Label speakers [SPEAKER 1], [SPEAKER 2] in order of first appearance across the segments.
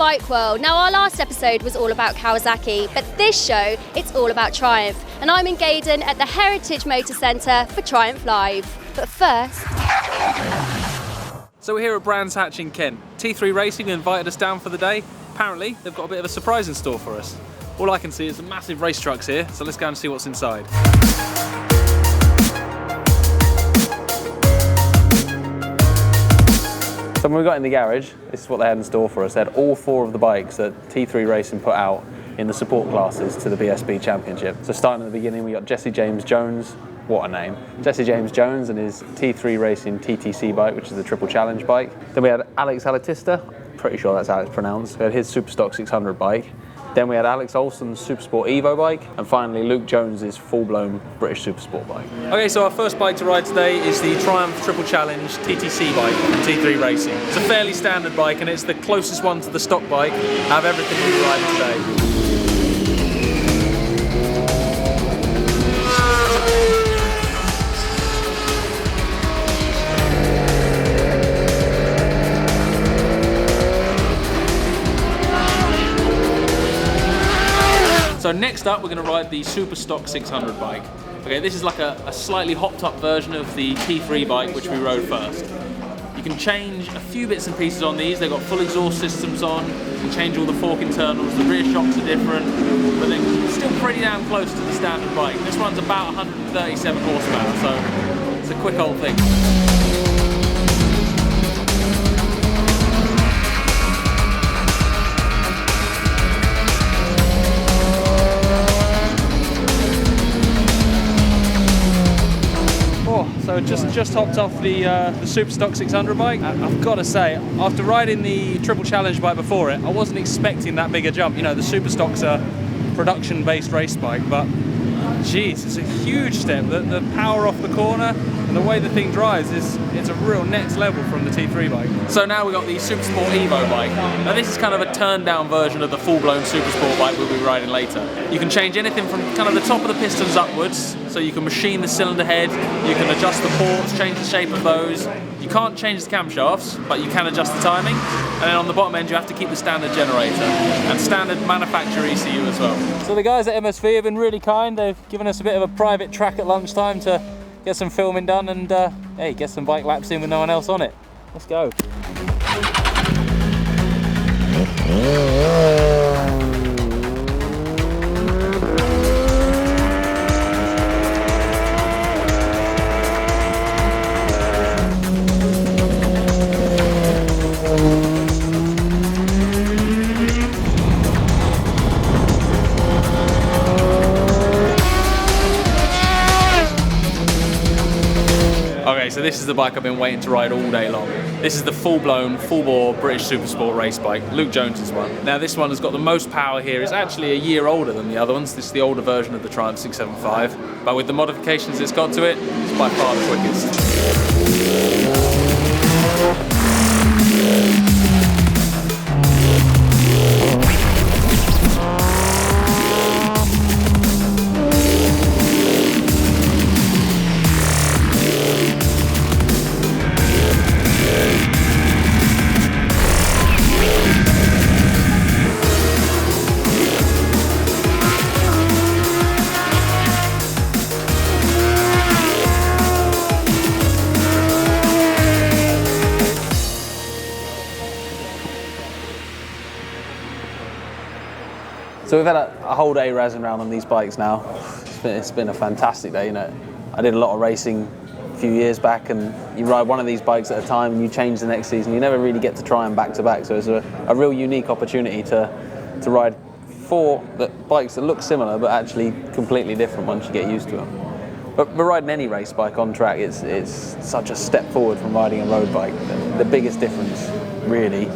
[SPEAKER 1] Bike World. Now, our last episode was all about Kawasaki, but this show, it's all about Triumph. And I'm in Gaydon at the Heritage Motor Centre for Triumph Live. But first...
[SPEAKER 2] So we're here at Brands Hatch in Kent. T3 Racing invited us down for the day. Apparently, they've got a bit of a surprise in store for us. All I can see is the massive race trucks here, so let's go and see what's inside.
[SPEAKER 3] So when we got in the garage, this is what they had in store for us. They had all 4 of the bikes that T3 Racing put out in the support classes to the BSB Championship. So starting at the beginning, we got Jesse James Jones. What a name. Jesse James Jones and his T3 Racing TTC bike, which is the Triple Challenge bike. Then we had Alex Alatista, pretty sure that's how it's pronounced. We had his Superstock 600 bike. Then we had Alex Olsen's Supersport Evo bike. And finally, Luke Jones's full-blown British Supersport bike.
[SPEAKER 2] Okay, so our first bike to ride today is the Triumph Triple Challenge TTC bike from T3 Racing. It's a fairly standard bike and it's the closest one to the stock bike out of everything we've ridden today. So next up, we're going to ride the Superstock 600 bike. Okay, this is like a slightly hopped up version of the T3 bike which we rode first. You can change a few bits and pieces on these. They've got full exhaust systems on. You can change all the fork internals. The rear shocks are different, but they're still pretty damn close to the standard bike. This one's about 137 horsepower, so it's a quick old thing. So just hopped off the Superstock 600 bike. I've got to say, after riding the Triple Challenge bike before it, I wasn't expecting that big a jump. You know, the Superstock's a production-based race bike, but geez, it's a huge step. The power off the corner and the way the thing drives it's a real next level from the T3 bike. So now we've got the Supersport Evo bike. Now this is kind of a turned-down version of the full-blown Supersport bike we'll be riding later. You can change anything from kind of the top of the pistons upwards, so you can machine the cylinder head, you can adjust the ports, change the shape of those. You can't change the camshafts, but you can adjust the timing. And then on the bottom end, you have to keep the standard generator and standard manufacturer ECU as well. So the guys at MSV have been really kind. They've given us a bit of a private track at lunchtime to get some filming done and hey, get some bike laps in with no one else on it. Let's go. Okay, so this is the bike I've been waiting to ride all day long. This is the full-blown, full-bore British Supersport race bike, Luke Jones's one. Now this one has got the most power here. It's actually a year older than the other ones. This is the older version of the Triumph 675, but with the modifications it's got to it, it's by far the quickest. So we've had a whole day razzing around on these bikes now. It's been a fantastic day, you know. I did a lot of racing a few years back, and you ride one of these bikes at a time and you change the next season. You never really get to try them back to back, so it's a real unique opportunity to ride 4 bikes that look similar but actually completely different once you get used to them. But riding any race bike on track, it's such a step forward from riding a road bike. The biggest difference, really,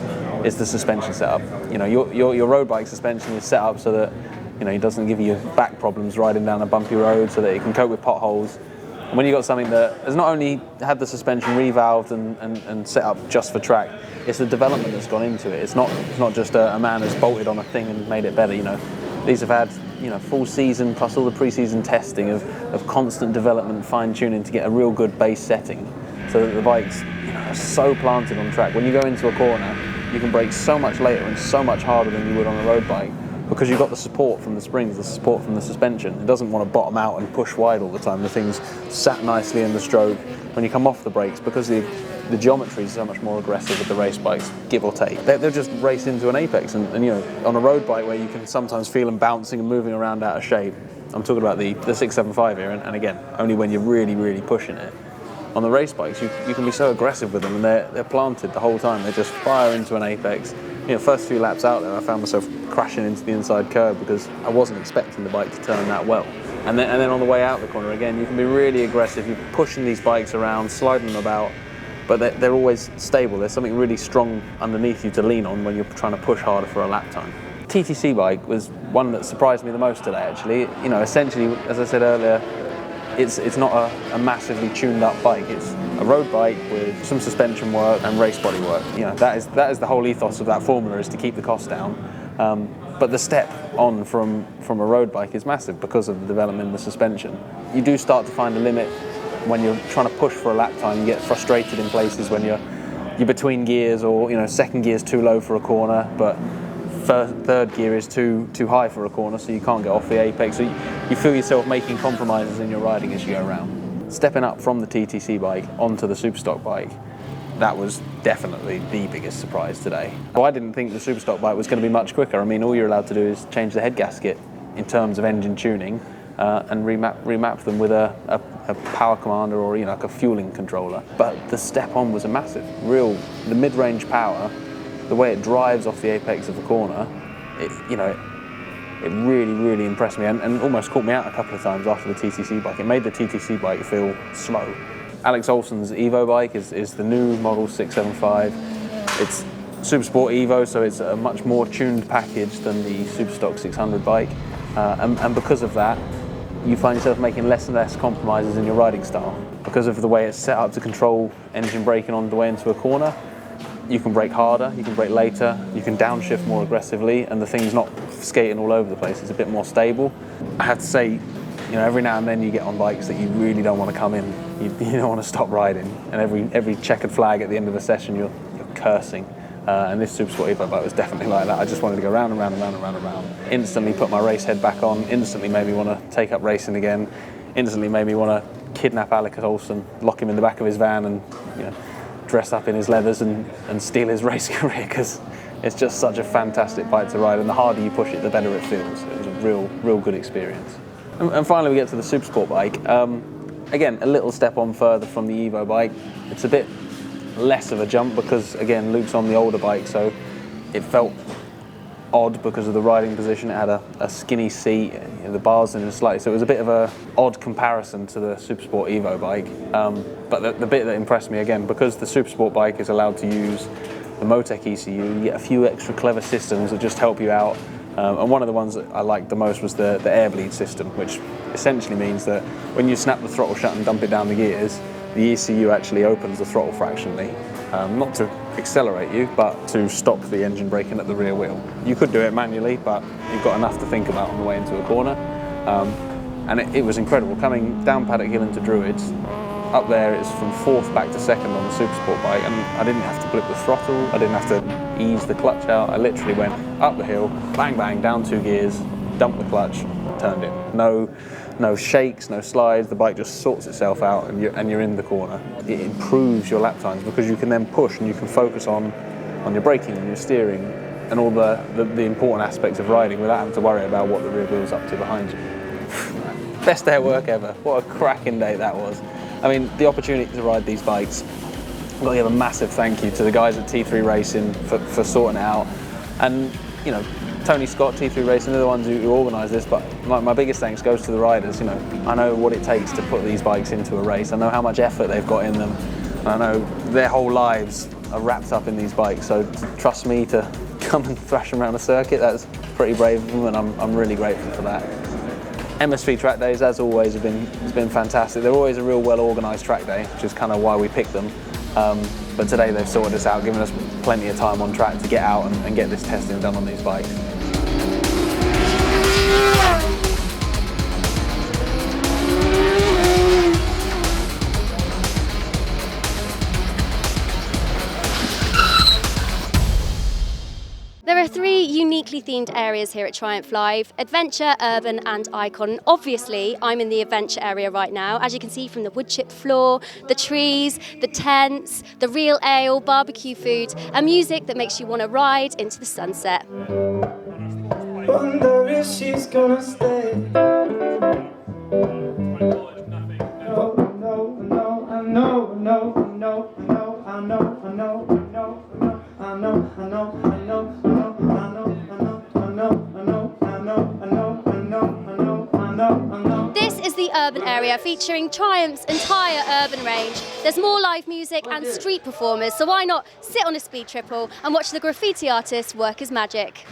[SPEAKER 2] is the suspension setup. You know, your road bike suspension is set up so that, you know, it doesn't give you back problems riding down a bumpy road, so that it can cope with potholes. And when you've got something that has not only had the suspension revalved and set up just for track, it's the development that's gone into it. It's not just a man that's bolted on a thing and made it better. You know, these have had, you know, full season plus all the pre-season testing of constant development, fine-tuning to get a real good base setting, so that the bikes, you know, are so planted on track. When you go into a corner,
[SPEAKER 3] you can brake so much later and so much harder than you would on a road bike, because you've got the support from the springs, the support from the suspension. It doesn't want to bottom out and push wide all the time. The thing's sat nicely in the stroke. When you come off the brakes, because the geometry is so much more aggressive with the race bikes, give or take, they'll just race into an apex. And you know, on a road bike where you can sometimes feel them bouncing and moving around out of shape, I'm talking about the 675 here, and again, only when you're really, really pushing it. On the race bikes, you can be so aggressive with them, and they're planted the whole time. They just fire into an apex. You know, first few laps out there, I found myself crashing into the inside curb because I wasn't expecting the bike to turn that well. And then on the way out the corner again, you can be really aggressive. You're pushing these bikes around, sliding them about, but they're always stable. There's something really strong underneath you to lean on when you're trying to push harder for a lap time. TTC bike was one that surprised me the most today, actually. You know, essentially, as I said earlier, it's not a massively tuned up bike. It's a road bike with some suspension work and race body work. You know, that is the whole ethos of that formula, is to keep the cost down. But the step on from a road bike is massive because of the development in the suspension. You do start to find a limit when you're trying to push for a lap time. You get frustrated in places when you're between gears, or you know, second gear's too low for a corner, but third gear is too high for a corner, so you can't get off the apex. So you feel yourself making compromises in your riding as you go around. Stepping up from the TTC bike onto the Superstock bike, that was definitely the biggest surprise today. Well, I didn't think the Superstock bike was going to be much quicker. I mean, all you're allowed to do is change the head gasket in terms of engine tuning, and remap them with a power commander, or you know, like a fueling controller. But the step on was a massive, the mid-range power, the way it drives off the apex of the corner, it really, really impressed me, and almost caught me out a couple of times after the TTC bike. It made the TTC bike feel slow. Alex Olsen's Evo bike is the new model 675. It's Supersport Evo, so it's a much more tuned package than the Superstock 600 bike, and because of that, you find yourself making less and less compromises in your riding style. Because of the way it's set up to control engine braking on the way into a corner, you can brake harder, you can brake later, you can downshift more aggressively, and the thing's not skating all over the place. It's a bit more stable. I have to say, you know, every now and then you get on bikes that you really don't want to come in. You don't want to stop riding, and every checkered flag at the end of a session, you're cursing. And this Supersport Evo bike was definitely like that. I just wanted to go round and round and round and round and round. Instantly put my race head back on, instantly made me want to take up racing again, instantly made me want to kidnap Alex Olsen, lock him in the back of his van, and you know, dress up in his leathers and steal his race career, because it's just such a fantastic bike to ride, and the harder you push it, the better it feels. It was a real good experience. And finally we get to the Supersport bike. Again, a little step on further from the Evo bike. It's a bit less of a jump because, again, Luke's on the older bike, so it felt odd because of the riding position. It had a skinny seat, you know, the bars in it slightly, so it was a bit of a odd comparison to the Supersport Evo bike. But the bit that impressed me, again, because the Supersport bike is allowed to use the Motec ECU, you get a few extra clever systems that just help you out. And one of the ones that I liked the most was the air bleed system, which essentially means that when you snap the throttle shut and dump it down the gears, the ECU actually opens the throttle fractionally, not to accelerate you, but to stop the engine braking at the rear wheel. You could do it manually, but you've got enough to think about on the way into a corner. And it was incredible. Coming down Paddock Hill into Druids, up there it's from fourth back to second on the Supersport bike, and I didn't have to grip the throttle, I didn't have to ease the clutch out. I literally went up the hill, bang bang, down 2 gears, dumped the clutch, turned it. No shakes, no slides, the bike just sorts itself out, and you're in the corner. It improves your lap times because you can then push and you can focus on your braking and your steering and all the important aspects of riding without having to worry about what the rear wheel's up to behind you. Best day at work ever. What a cracking day that was. I mean, the opportunity to ride these bikes, I've got to give a massive thank you to the guys at T3 Racing for sorting it out. And, you know, Tony Scott, T3 Racing, they're the ones who organise this, but my biggest thanks goes to the riders. You know, I know what it takes to put these bikes into a race. I know how much effort they've got in them. And I know their whole lives are wrapped up in these bikes. So to trust me to come and thrash them around a circuit, that's pretty brave of them, and I'm really grateful for that. MSV track days, as always, has been fantastic. They're always a real well-organised track day, which is kind of why we picked them. But today they've sorted us out, giving us plenty of time on track to get out and get this testing done on these bikes.
[SPEAKER 1] weekly themed areas here at Triumph Live: adventure, urban and icon. Obviously, I'm in the adventure area right now, as you can see from the wood chip floor, the trees, the tents, the real ale, barbecue food, and music that makes you want to ride into the sunset.
[SPEAKER 4] Wonder if she's gonna stay.
[SPEAKER 1] This is the urban area featuring Triumph's entire urban range. There's more live music and street performers, so why not sit on a speed triple and watch the graffiti artist work his magic.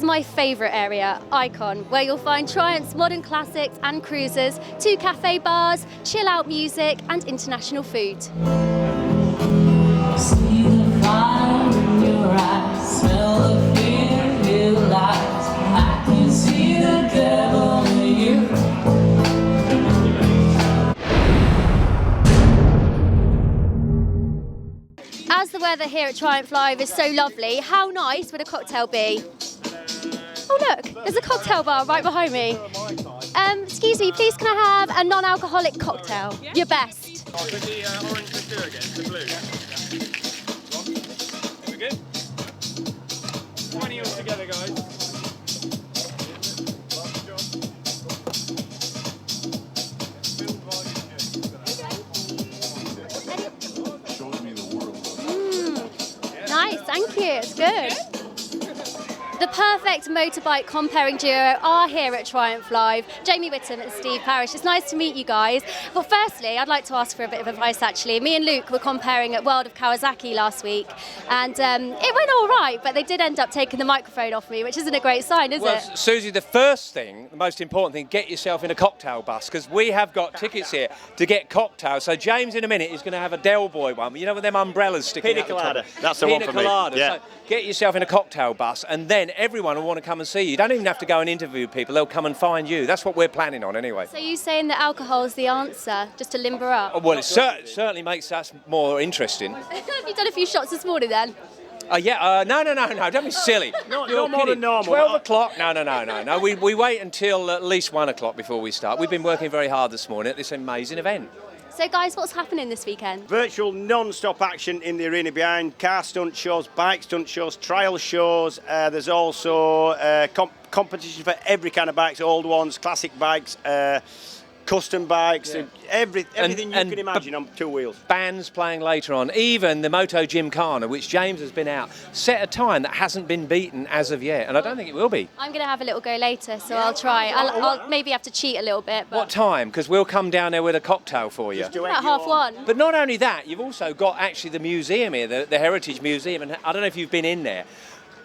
[SPEAKER 1] My favourite area, Icon, where you'll find Triumph's modern classics and cruisers, 2 cafe bars, chill out music and international food.
[SPEAKER 5] See the fire in your eyes, smell the fear, hear the lies. I can see the devil in you.
[SPEAKER 1] As the weather here at Triumph Live is so lovely, how nice would a cocktail be? Oh look, there's a cocktail bar right behind me. Excuse me, please can I have a non-alcoholic cocktail? Yeah. Your best.
[SPEAKER 6] Oh, so the orange liqueur again, the blue. Are we good? 20 all together, guys.
[SPEAKER 1] Nice, thank you, it's good. The perfect motorbike comparing duo are here at Triumph Live, Jamie Whitham and Steve Parish. It's nice to meet you guys. But firstly, I'd like to ask for a bit of advice actually. Me and Luke were comparing at World of Kawasaki last week, and it went all right, but they did end up taking the microphone off me, which isn't a great sign, is it?
[SPEAKER 7] Susie, the first thing, the most important thing, get yourself in a cocktail bus, because we have got tickets here to get cocktails. So James in a minute is going to have a Del Boy one, you know, with them umbrellas sticking out the top.
[SPEAKER 8] Pina colada, that's the one for me. Yeah.
[SPEAKER 7] So get yourself in a cocktail bus, and then everyone will want to come and see you. You don't even have to go and interview people, they'll come and find you. That's what we're planning on anyway.
[SPEAKER 1] So you're saying that alcohol is the answer, just to limber up?
[SPEAKER 7] Well, it certainly makes us more interesting.
[SPEAKER 1] Have you done a few shots this morning then?
[SPEAKER 7] No, don't be silly.
[SPEAKER 8] No more than normal.
[SPEAKER 7] 12 o'clock? No. We wait until at least 1 o'clock before we start. We've been working very hard this morning at this amazing event.
[SPEAKER 1] So guys, what's happening this weekend?
[SPEAKER 8] Virtual non-stop action in the arena behind, car stunt shows, bike stunt shows, trial shows. There's also competition for every kind of bikes, old ones, classic bikes, custom bikes, everything you can imagine on 2 wheels.
[SPEAKER 7] Bands playing later on. Even the Moto Gymkhana, which James has been out, set a time that hasn't been beaten as of yet, and I don't think it will be.
[SPEAKER 1] I'm going to have a little go later, so I'll try. I'll maybe have to cheat a little bit. But
[SPEAKER 7] what time? Because we'll come down there with a cocktail for you.
[SPEAKER 1] About 1:30.
[SPEAKER 7] But not only that, you've also got actually the museum here, the Heritage Museum, and I don't know if you've been in there.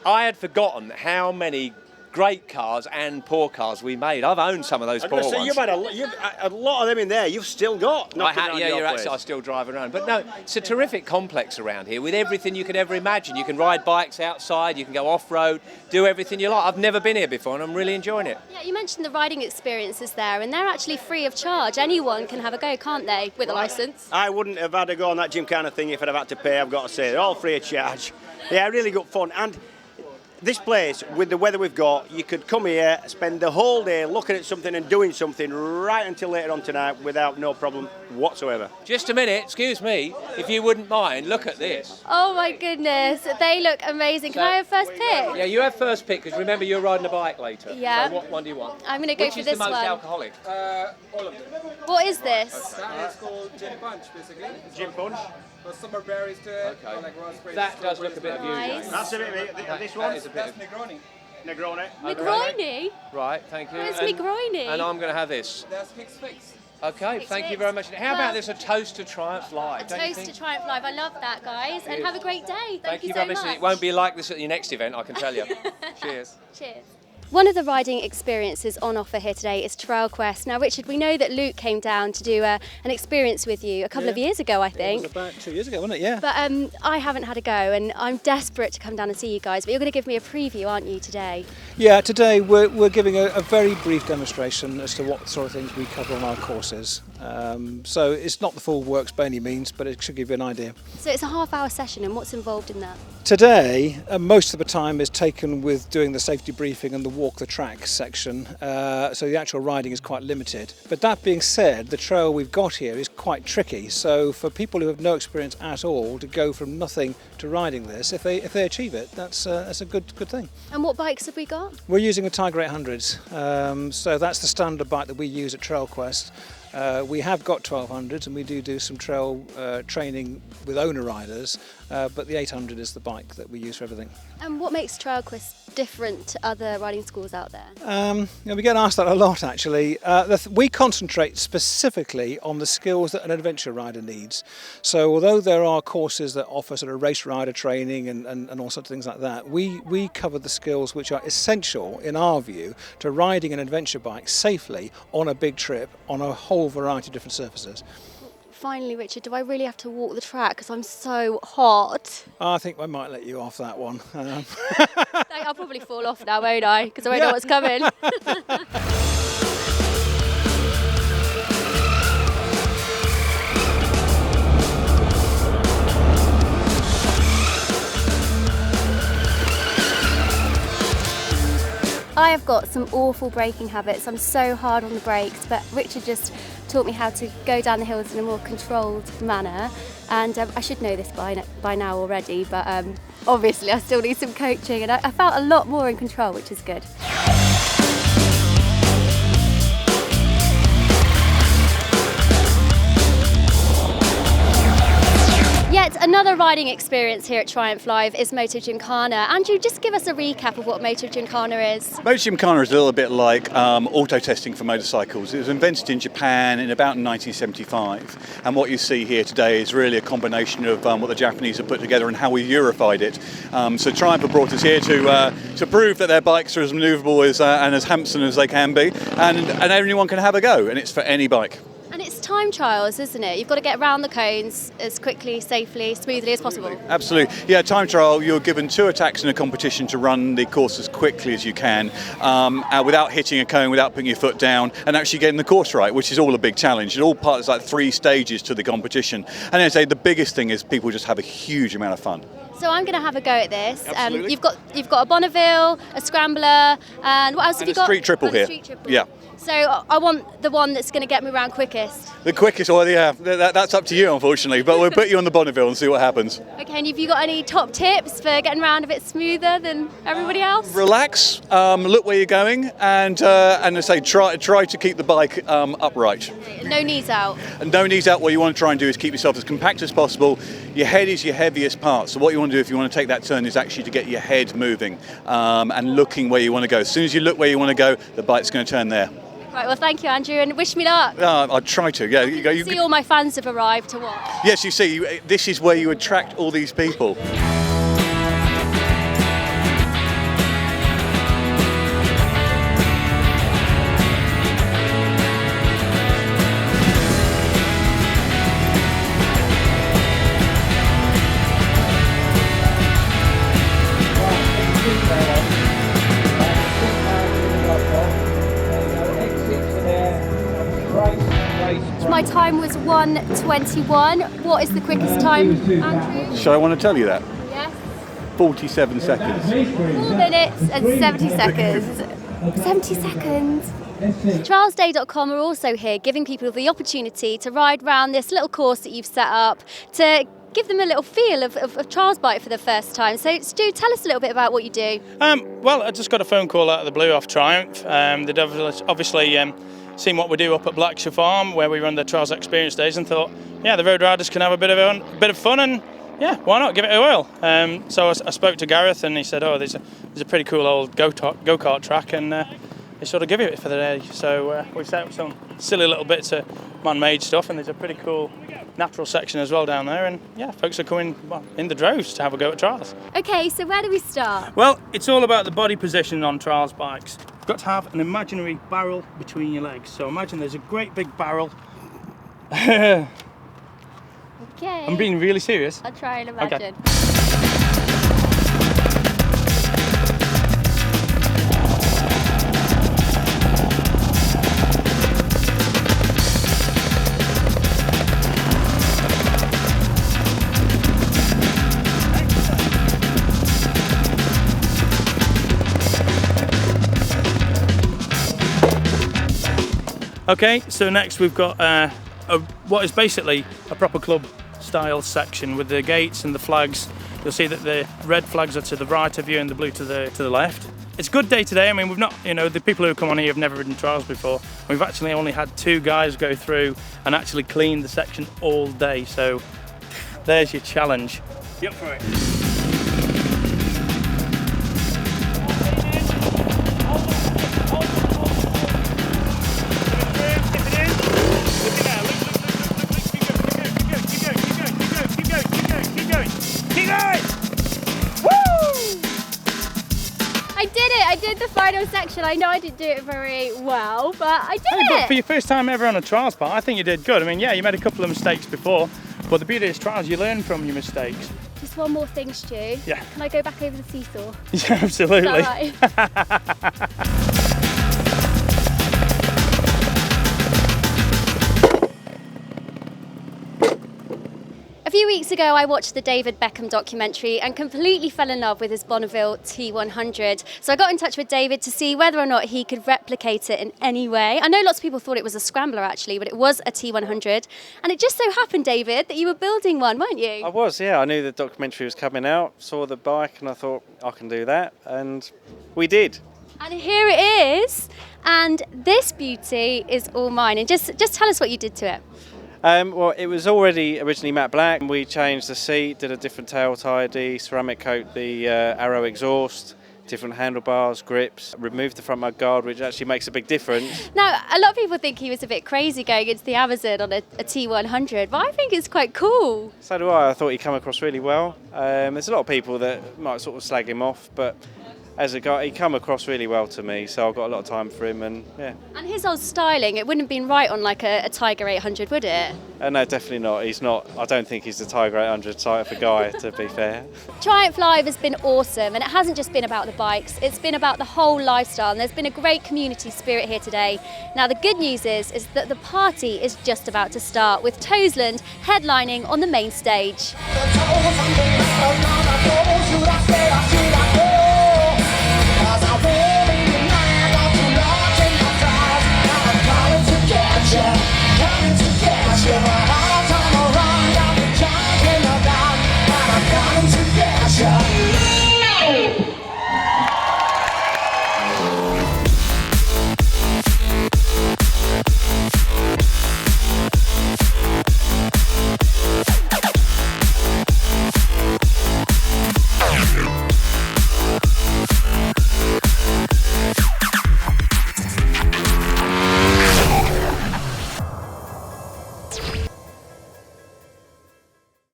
[SPEAKER 7] I had forgotten how many great cars and poor cars we made. I've owned some of those poor ones.
[SPEAKER 8] You've had a lot of them in there. You've still got.
[SPEAKER 7] I still drive around. But no, it's a terrific complex around here with everything you could ever imagine. You can ride bikes outside, you can go off-road, do everything you like. I've never been here before and I'm really enjoying it.
[SPEAKER 1] Yeah, you mentioned the riding experiences there, and they're actually free of charge. Anyone can have a go, can't they, with a licence?
[SPEAKER 8] I wouldn't have had a go on that Gymkhana thing if I'd have had to pay, I've got to say. They're all free of charge. Yeah, really good fun. And this place, with the weather we've got, you could come here, spend the whole day looking at something and doing something right until later on tonight without no problem whatsoever.
[SPEAKER 7] Just a minute, excuse me, if you wouldn't mind, look at this.
[SPEAKER 1] Oh my goodness, they look amazing. Can I have first pick?
[SPEAKER 7] Yeah, you have first pick, because remember you're riding a bike later.
[SPEAKER 1] Yeah.
[SPEAKER 7] So what one do you want?
[SPEAKER 1] I'm going to go for this one.
[SPEAKER 7] Which is the most alcoholic?
[SPEAKER 6] All of them.
[SPEAKER 1] What is this?
[SPEAKER 6] That is called gin punch, basically.
[SPEAKER 8] Gin punch?
[SPEAKER 6] With summer berries to it,
[SPEAKER 7] okay.
[SPEAKER 6] like raspberries.
[SPEAKER 7] That does look a bit of you.
[SPEAKER 1] Nice.
[SPEAKER 8] That's a bit of this one.
[SPEAKER 7] Is a bit
[SPEAKER 6] That's Negroni.
[SPEAKER 8] Negroni.
[SPEAKER 1] Negroni?
[SPEAKER 7] Right, thank you.
[SPEAKER 1] Where's Negroni?
[SPEAKER 7] And I'm going to have this.
[SPEAKER 6] That's Hicks Fix.
[SPEAKER 7] Okay, thank you very much. How about this, a toast to Triumph Live?
[SPEAKER 1] A toast to Triumph Live. I love that, guys. And have a great day. Thank you so
[SPEAKER 7] very
[SPEAKER 1] much.
[SPEAKER 7] It won't be like this at your next event, I can tell you. Cheers.
[SPEAKER 1] Cheers. One of the riding experiences on offer here today is Trail Quest. Now, Richard, we know that Luke came down to do an experience with you a couple of years ago, I think.
[SPEAKER 9] It was about 2 years ago, wasn't it? Yeah.
[SPEAKER 1] But I haven't had a go, and I'm desperate to come down and see you guys. But you're going to give me a preview, aren't you, today?
[SPEAKER 9] Yeah, today we're giving a very brief demonstration as to what sort of things we cover on our courses. So it's not the full works by any means, but it should give you an idea.
[SPEAKER 1] So it's a half-hour session, and what's involved in that?
[SPEAKER 9] Today, most of the time is taken with doing the safety briefing and the walk the track section, so the actual riding is quite limited. But that being said, the trail we've got here is quite tricky, so for people who have no experience at all to go from nothing to riding this, if they achieve it, that's a good thing.
[SPEAKER 1] And what bikes have we got?
[SPEAKER 9] We're using a Tiger 800s, so that's the standard bike that we use at Trail Quest. We have got 1200s and we do some trail training with owner riders, but the 800 is the bike that we use for everything.
[SPEAKER 1] And what makes Trail Quest different to other riding schools out there?
[SPEAKER 9] We get asked that a lot actually. We concentrate specifically on the skills that an adventure rider needs. So although there are courses that offer sort of race rider training and all sorts of things like that, we cover the skills which are essential in our view to riding an adventure bike safely on a big trip on a whole variety of different surfaces.
[SPEAKER 1] Finally, Richard, do I really have to walk the track because I'm so hot?
[SPEAKER 9] I think I might let you off that one.
[SPEAKER 1] I'll probably fall off now, won't I? Because I won't know what's coming. I have got some awful braking habits. I'm so hard on the brakes, but Richard just taught me how to go down the hills in a more controlled manner. And I should know this by now already, but obviously I still need some coaching, and I felt a lot more in control, which is good. Yet another riding experience here at Triumph Live is Moto Gymkhana. Andrew, just give us a recap of what Moto Gymkhana is.
[SPEAKER 10] Moto Gymkhana is a little bit like auto testing for motorcycles. It was invented in Japan in about 1975, and what you see here today is really a combination of what the Japanese have put together and how we Eurofied it. So Triumph have brought us here to prove that their bikes are as manoeuvrable and as handsome as they can be, and anyone can have a go, and it's for any bike.
[SPEAKER 1] And it's time trials, isn't it? You've got to get around the cones as quickly, safely, smoothly as possible.
[SPEAKER 10] Absolutely. Yeah, time trial, you're given 2 attacks in a competition to run the course as quickly as you can, without hitting a cone, without putting your foot down, and actually getting the course right, which is all a big challenge. It all part, it's like 3 stages to the competition. And I say the biggest thing is people just have a huge amount of fun.
[SPEAKER 1] So I'm going to have a go at this.
[SPEAKER 10] Absolutely.
[SPEAKER 1] You've got a Bonneville, a Scrambler, and what else have you got?
[SPEAKER 10] Street triple here.
[SPEAKER 1] Street triple.
[SPEAKER 10] Yeah.
[SPEAKER 1] So I want the one that's going to get me around quickest.
[SPEAKER 10] The quickest, well, yeah, that's up to you, unfortunately. But we'll put you on the Bonneville and see what happens.
[SPEAKER 1] Okay, and have you got any top tips for getting around a bit smoother than everybody else?
[SPEAKER 10] Relax, look where you're going, and I say try to keep the bike upright.
[SPEAKER 1] No knees out.
[SPEAKER 10] And no knees out. What you want to try and do is keep yourself as compact as possible. Your head is your heaviest part, so what you want to do if you want to take that turn is actually to get your head moving and looking where you want to go. As soon as you look where you want to go, the bike's going to turn there.
[SPEAKER 1] Right, well, thank you, Andrew, and wish me luck.
[SPEAKER 10] I'll try to. Yeah, you
[SPEAKER 1] see all my fans have arrived to watch.
[SPEAKER 10] Yes, you see, this is where you attract all these people.
[SPEAKER 1] My time was 1:21. What is the quickest time, Andrew?
[SPEAKER 10] Shall I want to tell you that?
[SPEAKER 1] Yes.
[SPEAKER 10] 47 seconds.
[SPEAKER 1] 4 minutes and 70 seconds. 70 seconds. Trialsday.com are also here giving people the opportunity to ride round this little course that you've set up to give them a little feel of Trials Bike for the first time. So Stu, tell us a little bit about what you do.
[SPEAKER 6] Well, I just got a phone call out of the blue off Triumph. They'd obviously seen what we do up at Blackshire Farm, where we run the Trials Experience Days, and thought, yeah, the road riders can have a bit of fun, and yeah, why not give it a whirl? So I spoke to Gareth, and he said, oh, there's a pretty cool old go-kart track, and sort of give you it for the day. So we've set up some silly little bits of man-made stuff, and there's a pretty cool natural section as well down there, and yeah, folks are coming in the droves to have a go at trials.
[SPEAKER 1] Okay, so where do we start?
[SPEAKER 6] Well, it's all about the body positioning on trials bikes. You've got to have an imaginary barrel between your legs. So imagine there's a great big barrel.
[SPEAKER 1] Okay.
[SPEAKER 6] I'm being really serious.
[SPEAKER 1] I'll try and imagine.
[SPEAKER 6] Okay. Okay, so next we've got what is basically a proper club style section with the gates and the flags. You'll see that the red flags are to the right of you and the blue to the left. It's a good day today. I mean, we've not, the people who come on here have never ridden trials before. We've actually only had 2 guys go through and actually clean the section all day. So there's your challenge. You up for it?
[SPEAKER 1] I did the final section. I know I didn't do it very well, but I did
[SPEAKER 6] But
[SPEAKER 1] it.
[SPEAKER 6] for your first time ever on a trials part, I think you did good. I mean, yeah, you made a couple of mistakes before, but the beauty of trials, you learn from your mistakes.
[SPEAKER 1] Just one more thing, Stu.
[SPEAKER 6] Yeah.
[SPEAKER 1] Can I go back over the seesaw?
[SPEAKER 6] Yeah, absolutely.
[SPEAKER 1] Is that right? A few weeks ago I watched the David Beckham documentary and completely fell in love with his Bonneville T100. So I got in touch with David to see whether or not he could replicate it in any way. I know lots of people thought it was a scrambler actually, but it was a T100. And it just so happened, David, that you were building one, weren't you?
[SPEAKER 11] I was, yeah. I knew the documentary was coming out, saw the bike and I thought I can do that, and we did.
[SPEAKER 1] And here it is. And this beauty is all mine. And just tell us what you did to it.
[SPEAKER 11] Well, it was already originally matte black. We changed the seat, did a different tail tidy, ceramic coat the Arrow exhaust, different handlebars, grips, removed the front mud guard, which actually makes a big difference.
[SPEAKER 1] Now, a lot of people think he was a bit crazy going into the Amazon on a T100, but I think it's quite cool.
[SPEAKER 11] So do I. I thought he came across really well. There's a lot of people that might sort of slag him off, but as a guy, he came across really well to me, so I've got a lot of time for him, and yeah.
[SPEAKER 1] And his old styling, it wouldn't have been right on like a Tiger 800, would it?
[SPEAKER 11] No, definitely not. He's not. I don't think he's the Tiger 800 type of guy, to be fair.
[SPEAKER 1] Triumph Live has been awesome, and it hasn't just been about the bikes, it's been about the whole lifestyle, and there's been a great community spirit here today. Now the good news is that the party is just about to start, with Toesland headlining on the main stage.